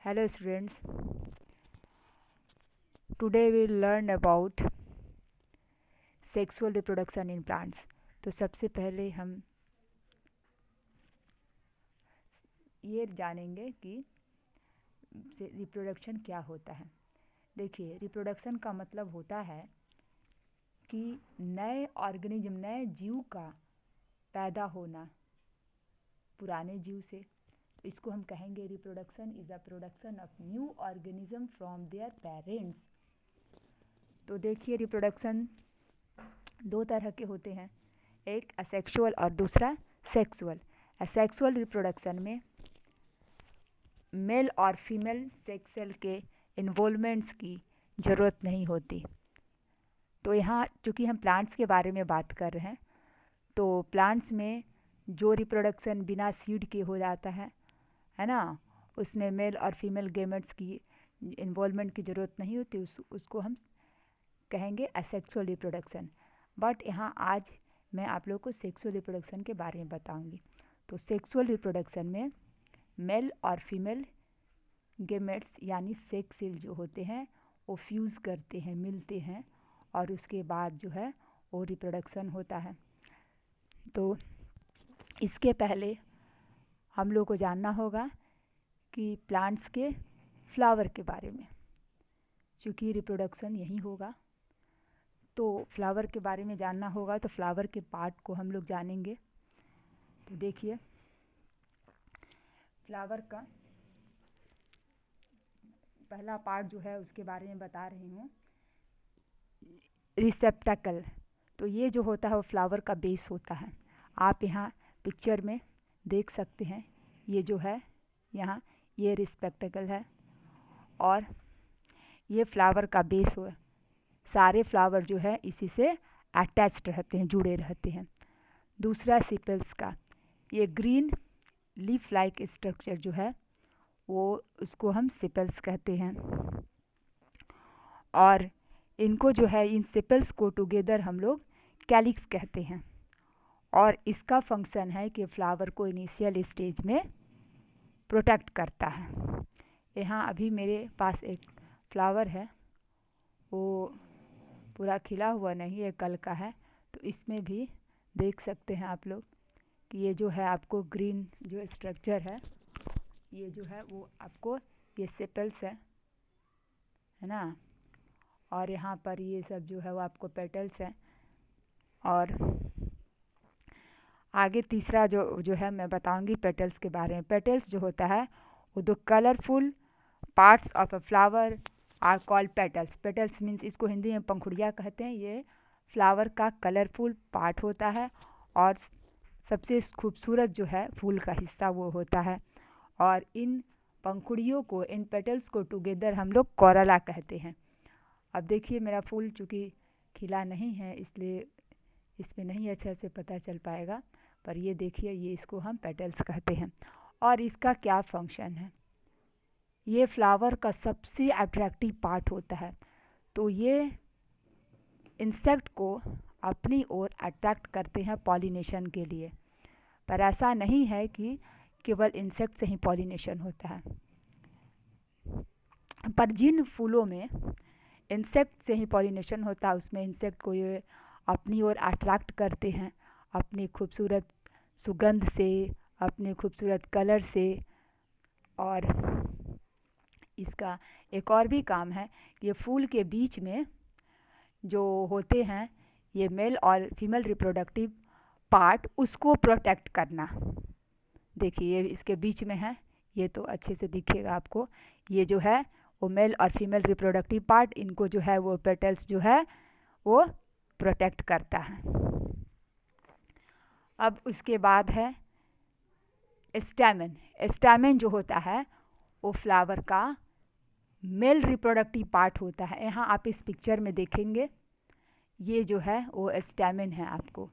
Hello students, today we will learn about sexual reproduction in plants. तो सबसे पहले हम ये जानेंगे कि रिप्रोडक्शन क्या होता है। देखिए, रिप्रोडक्शन का मतलब होता है कि नए ऑर्गेनिज्म, नए जीव का पैदा होना पुराने जीव से। इसको हम कहेंगे reproduction is the production of new organism from their parents. तो देखिए, रिप्रोडक्शन दो तरह के होते हैं, एक असेक्सुअल और दूसरा सेक्सुअल। असेक्सुअल रिप्रोडक्शन में मेल और फीमेल सेक्स सेल के इन्वॉल्वमेंट्स की ज़रूरत नहीं होती। तो यहाँ चूँकि हम प्लांट्स के बारे में बात कर रहे हैं, तो प्लांट्स में जो रिप्रोडक्शन बिना सीड के हो जाता है ना, उसमें मेल और फीमेल गेमेट्स की इन्वॉल्वमेंट की ज़रूरत नहीं होती, उसको हम कहेंगे असेक्सुअल रिप्रोडक्शन। बट यहाँ आज मैं आप लोग को सेक्सुअल रिप्रोडक्शन के बारे में बताऊंगी। तो सेक्सुअल रिप्रोडक्शन में मेल और फीमेल गेमेट्स यानी सेक्स सेल जो होते हैं वो फ्यूज़ करते हैं, मिलते हैं, और उसके बाद जो है वो रिप्रोडक्शन होता है। तो इसके पहले हम लोग को जानना होगा कि प्लांट्स के फ्लावर के बारे में, चूँकि रिप्रोडक्शन यही होगा तो फ्लावर के बारे में जानना होगा। तो फ्लावर के पार्ट को हम लोग जानेंगे। तो देखिए, फ्लावर का पहला पार्ट जो है उसके बारे में बता रही हूँ, रिसेप्टेकल। तो ये जो होता है वो फ्लावर का बेस होता है। आप यहाँ पिक्चर में देख सकते हैं, ये जो है यहाँ ये रिसेप्टेकल है और ये फ्लावर का बेस हो। सारे फ्लावर जो है इसी से अटैच्ड रहते हैं, जुड़े रहते हैं। दूसरा सिपल्स का, ये ग्रीन लीफ लाइक स्ट्रक्चर जो है वो उसको हम सिपल्स कहते हैं। और इनको जो है, इन सिपल्स को टुगेदर हम लोग कैलिक्स कहते हैं। और इसका फंक्शन है कि फ्लावर को इनिशियल स्टेज में प्रोटेक्ट करता है। यहाँ अभी मेरे पास एक फ्लावर है, वो पूरा खिला हुआ नहीं है, कल का है। तो इसमें भी देख सकते हैं आप लोग कि ये जो है आपको ग्रीन जो स्ट्रक्चर है, ये जो है वो आपको ये सेपल्स है ना, और यहाँ पर ये सब जो है वो आपको पेटल्स हैं। और आगे तीसरा जो है मैं बताऊंगी पेटल्स के बारे में। पेटल्स जो होता है वो दो colourful parts of a flower are called petals. Petals means, इसको हिंदी में पंखुड़ियाँ कहते हैं। ये फ्लावर का कलरफुल पार्ट होता है और सबसे खूबसूरत जो है फूल का हिस्सा वो होता है। और इन पंखुड़ियों को, इन पेटल्स को टुगेदर हम लोग कोरोला कहते हैं। अब देखिए, मेरा फूल चूँकि खिला नहीं है इसलिए इसमें नहीं अच्छे से पता चल पाएगा, पर ये देखिए, ये इसको हम पेटल्स कहते हैं। और इसका क्या फंक्शन है, ये फ्लावर का सबसे अट्रैक्टिव पार्ट होता है। तो ये इंसेक्ट को अपनी ओर अट्रैक्ट करते हैं पॉलिनेशन के लिए। पर ऐसा नहीं है कि केवल इंसेक्ट से ही पॉलिनेशन होता है, पर जिन फूलों में इंसेक्ट से ही पॉलिनेशन होता है उसमें इंसेक्ट को ये अपनी ओर अट्रैक्ट करते हैं अपनी खूबसूरत सुगंध से, अपने खूबसूरत कलर से। और इसका एक और भी काम है, ये फूल के बीच में जो होते हैं ये मेल और फीमेल रिप्रोडक्टिव पार्ट, उसको प्रोटेक्ट करना। देखिए, ये इसके बीच में है, ये तो अच्छे से दिखेगा आपको। ये जो है वो मेल और फीमेल रिप्रोडक्टिव पार्ट, इनको जो है वो पेटल्स जो है वो प्रोटेक्ट करता है। अब उसके बाद है स्टैमेन। स्टैमेन जो होता है वो फ्लावर का मेल रिप्रोडक्टिव पार्ट होता है। यहाँ आप इस पिक्चर में देखेंगे, ये जो है वो स्टैमेन है, आपको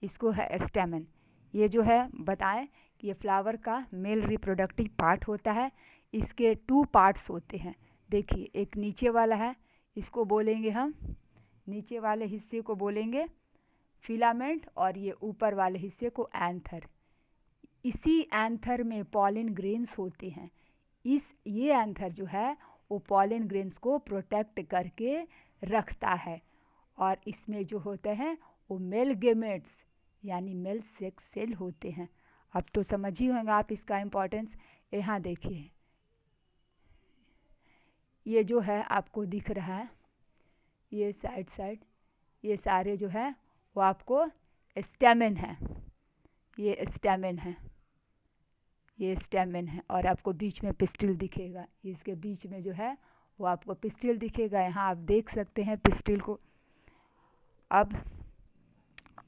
इसको है स्टैमेन। ये जो है बताएं कि ये फ्लावर का मेल रिप्रोडक्टिव पार्ट होता है। इसके 2 पार्ट्स होते हैं। देखिए, एक नीचे वाला है, इसको बोलेंगे हम, नीचे वाले हिस्से को बोलेंगे फिलामेंट, और ये ऊपर वाले हिस्से को एंथर। इसी एंथर में पॉलिन ग्रेन्स होते हैं। ये एंथर जो है वो पॉलन ग्रेन्स को प्रोटेक्ट करके रखता है। और इसमें जो होते हैं वो मेल गेमेट्स यानी मेल सेक्स सेल होते हैं। अब तो समझ ही होंगे आप इसका इम्पोर्टेंस। यहाँ देखिए, ये जो है आपको दिख रहा है, ये साइड ये सारे जो है वो आपको स्टेमेन है, ये स्टेमेन है, ये स्टेमेन है। और आपको बीच में पिस्टिल दिखेगा, इसके बीच में जो है वो आपको पिस्टिल दिखेगा। यहाँ आप देख सकते हैं पिस्टिल को। अब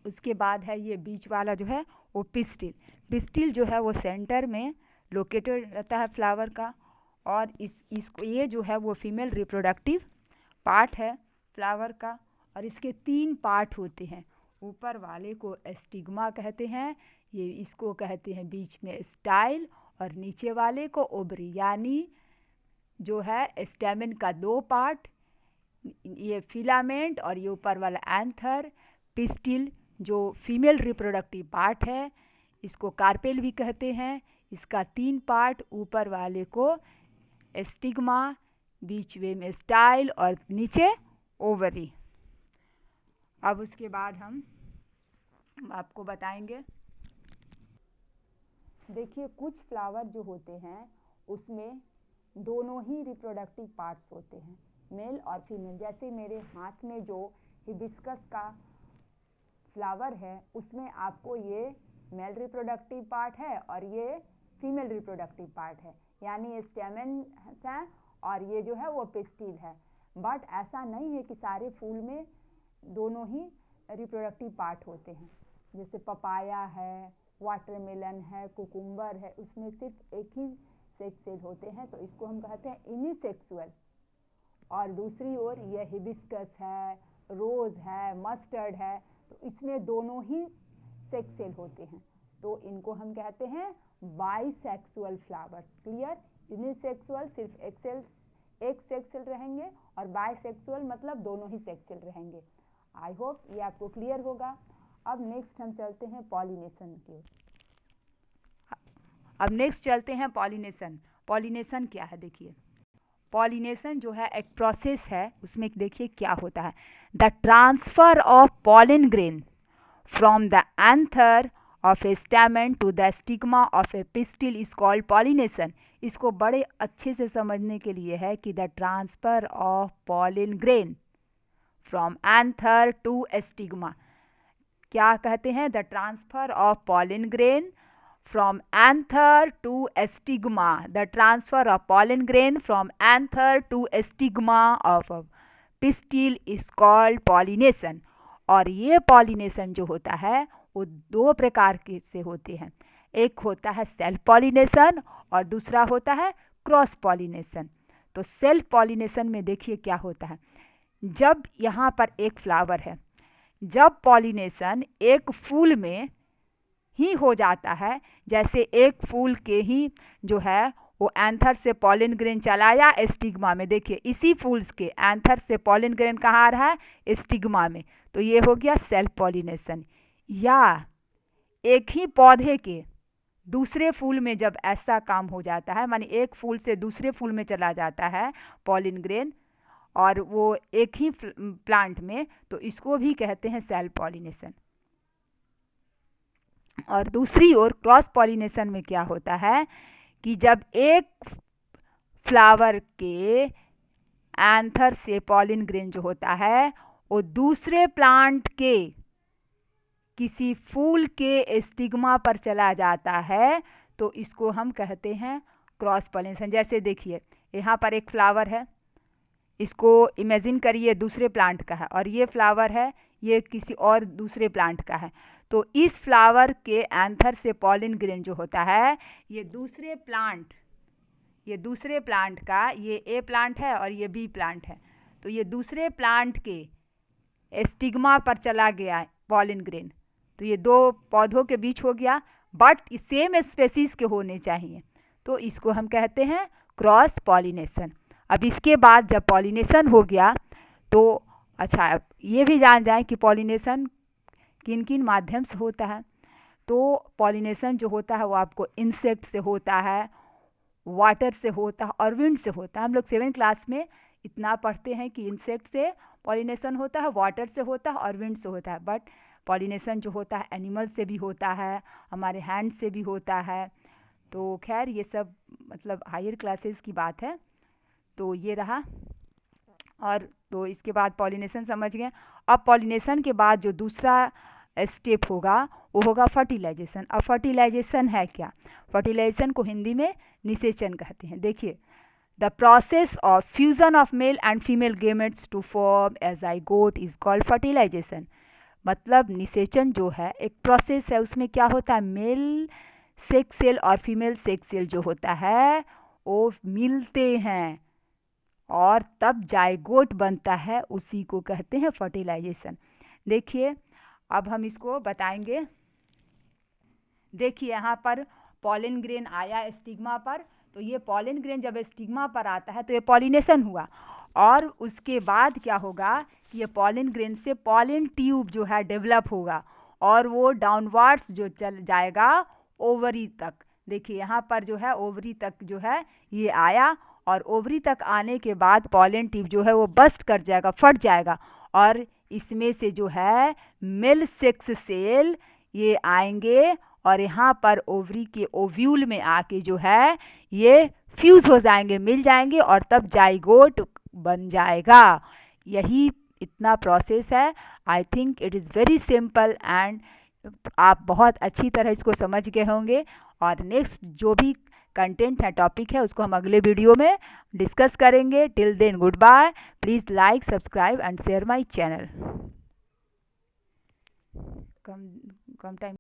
उसके बाद है ये बीच वाला जो है वो पिस्टिल जो है वो सेंटर में लोकेटेड रहता है फ्लावर का। और इसको ये जो है वो फीमेल रिप्रोडक्टिव पार्ट है फ्लावर का। और इसके 3 पार्ट होते हैं। ऊपर वाले को स्टिग्मा कहते हैं, ये इसको कहते हैं बीच में स्टाइल, और नीचे वाले को ओवरी यानी जो है स्टेमेन का 2 पार्ट, ये फिलामेंट और ये ऊपर वाला एंथर। पिस्टिल जो फीमेल रिप्रोडक्टिव पार्ट है, इसको कार्पेल भी कहते हैं। इसका 3 पार्ट, ऊपर वाले को स्टिग्मा, बीच में स्टाइल और नीचे ओवरी। अब उसके बाद हम आपको बताएंगे, देखिए कुछ फ्लावर जो होते हैं उसमें दोनों ही रिप्रोडक्टिव पार्ट्स होते हैं, मेल और फीमेल। जैसे मेरे हाथ में जो हिबिस्कस का फ्लावर है उसमें आपको ये मेल रिप्रोडक्टिव पार्ट है और ये फीमेल रिप्रोडक्टिव पार्ट है, यानी ये स्टेमेन है और ये जो है वो पिस्टिल है। बट ऐसा नहीं है कि सारे फूल में दोनों ही रिप्रोडक्टिव पार्ट होते हैं। जैसे पपाया है, वाटरमेलन है, कुकुम्बर है, उसमें सिर्फ एक ही सेक्स सेल होते हैं, तो इसको हम कहते हैं यूनिसेक्सुअल। और दूसरी ओर ये हिबिस्कस है, रोज़ है, मस्टर्ड है, तो इसमें दोनों ही सेक्स सेल होते हैं, तो इनको हम कहते हैं बाइसेक्सुअल फ्लावर्स। क्लियर? यूनिसेक्सुअल सिर्फ एक सेक्स सेल रहेंगे और बाइसेक्सुअल मतलब दोनों ही सेक्स सेल रहेंगे। आई होप ये आपको क्लियर होगा। अब नेक्स्ट हम चलते हैं पॉलिनेशन की ओर। अब नेक्स्ट चलते हैं पॉलिनेशन। पॉलिनेशन क्या है? देखिए, पॉलिनेशन जो है एक प्रोसेस है, उसमें देखिए क्या होता है। The transfer of pollen grain from the anther of a stamen to the stigma of a pistil is called pollination. इसको बड़े अच्छे से समझने के लिए है कि the transfer of pollen grain from anther to stigma, क्या कहते हैं? The transfer of pollen grain from anther to stigma, the transfer of pollen grain from anther to stigma of a pistil is called pollination। और ये pollination जो होता है वो 2 प्रकार के से होते हैं। एक होता है सेल्फ पॉलिनेशन और दूसरा होता है क्रॉस पॉलिनेशन। तो सेल्फ पॉलिनेशन में देखिए क्या होता है। जब यहाँ पर एक फ्लावर है, जब पॉलिनेशन एक फूल में ही हो जाता है, जैसे एक फूल के ही जो है वो एंथर से पॉलन ग्रेन चलाया स्टिग्मा में, देखिए इसी फूल्स के एंथर से पॉलन ग्रेन कहाँ आ रहा है? स्टिग्मा में, तो ये हो गया सेल्फ पॉलिनेशन। या एक ही पौधे के दूसरे फूल में जब ऐसा काम हो जाता है, माने एक फूल से दूसरे फूल में चला जाता है पॉलन ग्रेन और वो एक ही प्लांट में, तो इसको भी कहते हैं सेल्फ पॉलिनेशन। और दूसरी ओर क्रॉस पॉलिनेशन में क्या होता है कि जब एक फ्लावर के एंथर से पॉलन ग्रेन जो होता है वो दूसरे प्लांट के किसी फूल के स्टिग्मा पर चला जाता है, तो इसको हम कहते हैं क्रॉस पॉलिनेशन। जैसे देखिए यहाँ पर एक फ्लावर है, इसको इमेजिन करिए दूसरे प्लांट का है, और ये फ्लावर है, ये किसी और दूसरे प्लांट का है। तो इस फ्लावर के एंथर से पॉलन ग्रेन जो होता है ये दूसरे प्लांट का, ये ए प्लांट है और ये बी प्लांट है, तो ये दूसरे प्लांट के स्टिग्मा पर चला गया पॉलन ग्रेन, तो ये 2 पौधों के बीच हो गया, बट सेम स्पेसीज के होने चाहिए, तो इसको हम कहते हैं क्रॉस पॉलिनेशन। अब इसके बाद जब पॉलिनेशन हो गया तो अच्छा, अब ये भी जान जाएं कि पॉलिनेशन किन किन माध्यम से होता है। तो पॉलिनेशन जो होता है वो आपको इंसेक्ट से होता है, वाटर से होता है और विंड से होता है। हम लोग 7th क्लास में इतना पढ़ते हैं कि इंसेक्ट से पॉलिनेशन होता है, वाटर से होता है और विंड से होता है, बट पॉलिनेशन जो होता है एनिमल से भी होता है, हमारे हैंड से भी होता है। तो खैर ये सब मतलब हायर क्लासेस की बात है। तो ये रहा, और तो इसके बाद पॉलिनेशन समझ गए। अब पॉलिनेशन के बाद जो दूसरा स्टेप होगा वो होगा फर्टिलाइजेशन। अब फर्टिलाइजेशन है क्या? फर्टिलाइजेशन को हिंदी में निषेचन कहते हैं। देखिए, the process of fusion of male and female gametes to form a zygote is called fertilisation. मतलब निषेचन जो है एक प्रोसेस है, उसमें क्या होता है, मेल सेक्स सेल और फीमेल सेक्स सेल जो होता है वो मिलते हैं और तब जाइगोट बनता है, उसी को कहते हैं फर्टिलाइजेशन। देखिए, अब हम इसको बताएंगे। देखिए यहाँ पर पॉलन ग्रेन आया स्टिग्मा पर, तो ये पॉलन ग्रेन जब स्टिग्मा पर आता है तो ये पॉलिनेशन हुआ, और उसके बाद क्या होगा कि ये पॉलन ग्रेन से पॉलन ट्यूब जो है डेवलप होगा और वो डाउनवर्ड्स जो चल जाएगा ओवरी तक। देखिए यहाँ पर जो है ओवरी तक जो है ये आया, और ओवरी तक आने के बाद पॉलन ट्यूब जो है वो बस्ट कर जाएगा, फट जाएगा, और इसमें से जो है मेल सेक्स सेल ये आएंगे और यहाँ पर ओवरी के ओव्यूल में आके जो है ये फ्यूज हो जाएंगे, मिल जाएंगे, और तब जाइगोट बन जाएगा। यही इतना प्रोसेस है। I think it is very simple and आप बहुत अच्छी तरह इसको समझ गए होंगे। और नेक्स्ट जो भी कंटेंट है, टॉपिक है, उसको हम अगले वीडियो में डिस्कस करेंगे। Till then good bye. Please like, subscribe and share my channel. कम टाइम